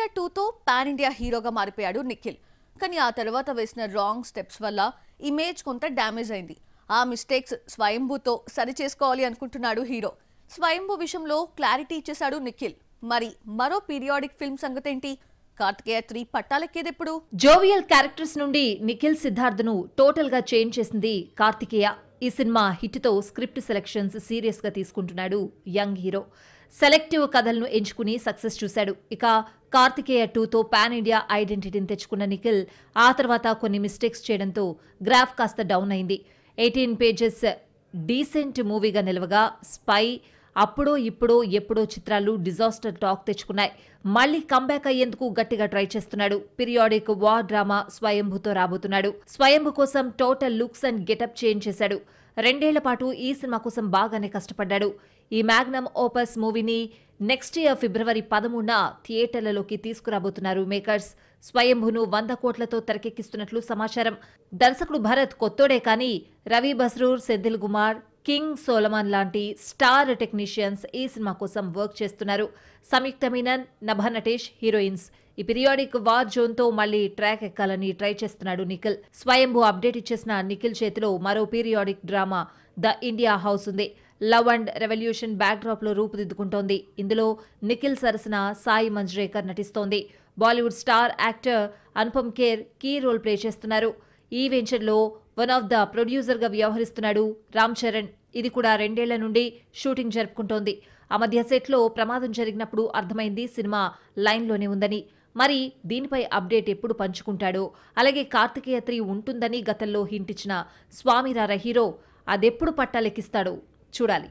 కార్తికేయ 2తో pan India హీరోగా మారిపోయాడు నిఖిల్. కానీ ఆ తర్వాత వేసిన రాంగ్ స్టెప్స్ వల్ల ఇమేజ్ కొంత డ్యామేజ్ అయింది. ఆ మిస్టేక్స్ స్వయంభూతో సరి చేసుకోవాలి అనుకుంటున్నాడు హీరో. స్వయంభూ విషయంలో క్లారిటీ ఇచ్చేశాడు నిఖిల్. మరి మరో పీరియాడిక్ ఫిల్మ్ సంగతేంటి? కార్తికేయ 3 పట్టాలెక్కేదెప్పుడు? జోవియల్ క్యారెక్టర్స్ నుండి నిఖిల్ సిద్ధార్థ్ను టోటల్ గా చేంజ్ చేసింది కార్తికేయ. ఈ సినిమా హిట్ తో స్క్రిప్ట్ సెలెక్షన్స్ సీరియస్ గా తీసుకుంటున్నాడు యంగ్ హీరో. సెలెక్టివ్ కథలను ఎంచుకుని సక్సెస్ చూశాడు. ఇక కార్తికేయ 2తో పాన్ ఇండియా ఐడెంటిటీని తెచ్చుకున్న నిఖిల్ ఆ తర్వాత కొన్ని మిస్టేక్స్ చేయడంతో గ్రాఫ్ కాస్త డౌన్ అయింది. 18 పేజెస్ డీసెంట్ మూవీగా నిలవగా స్పై, అప్పుడో ఇప్పుడో ఎప్పుడో చిత్రాలు డిజాస్టర్ టాక్ తెచ్చుకున్నాయి. మళ్లీ కంబ్యాక్ అయ్యేందుకు గట్టిగా ట్రై చేస్తున్నాడు. పీరియాడిక్ వార్ డ్రామా స్వయంభూతో రాబోతున్నాడు. స్వయంభూ కోసం total looks and getup change చేశాడు. 2 ఏళ్ల పాటు ఈ సినిమా కోసం బాగానే కష్టపడ్డాడు. ఈ మ్యాగ్నమ్ ఓపస్ మూవీని నెక్స్ట్ ఇయర్ ఫిబ్రవరి 13న థియేటర్లలోకి తీసుకురాబోతున్నారు మేకర్స్. స్వయంభూను 100 కోట్లతో తెరకెక్కిస్తున్నట్లు సమాచారం. దర్శకుడు భరత్ కొత్తోడే కానీ రవి బస్రూర్, సెంథిల్ కుమార్, కింగ్ సోలమాన్ లాంటి స్టార్ టెక్నీషియన్స్ ఈ సినిమా కోసం వర్క్ చేస్తున్నారు. సంయుక్త మీనన్, నభా నటేష్ హీరోయిన్స్. ఈ పీరియాడిక్ వార్ జోన్తో మళ్లీ ట్రాక్ ఎక్కాలని ట్రై చేస్తున్నాడు నిఖిల్. స్వయంభూ అప్డేట్ ఇచ్చేసిన నిఖిల్ చేతిలో మరో periodic drama the India house ఉంది. లవ్ అండ్ రెవల్యూషన్ బ్యాక్డ్రాప్ లో రూపుదిద్దుకుంటోంది. ఇందులో నిఖిల్ సరసన సాయి మంజ్రేకర్ నటిస్తోంది. Bollywood star actor Anupam Kher key role play చేస్తున్నారు. ఈ వెంచర్లో వన్ ఆఫ్ ద ప్రొడ్యూసర్ గా వ్యవహరిస్తున్నాడు రామ్ చరణ్. ఇది కూడా 2 ఏళ్ల నుండి షూటింగ్ జరుపుకుంటోంది. ఆ మధ్య సెట్లో ప్రమాదం జరిగినప్పుడు అర్థమైంది సినిమా లైన్లోనే ఉందని. మరి దీనిపై అప్డేట్ ఎప్పుడు పంచుకుంటాడో, అలాగే కార్తికేయ 3 ఉంటుందని గతంలో హింట్ ఇచ్చిన స్వామిరార హీరో అదెప్పుడు పట్టాలెక్కిస్తాడో చూడాలి.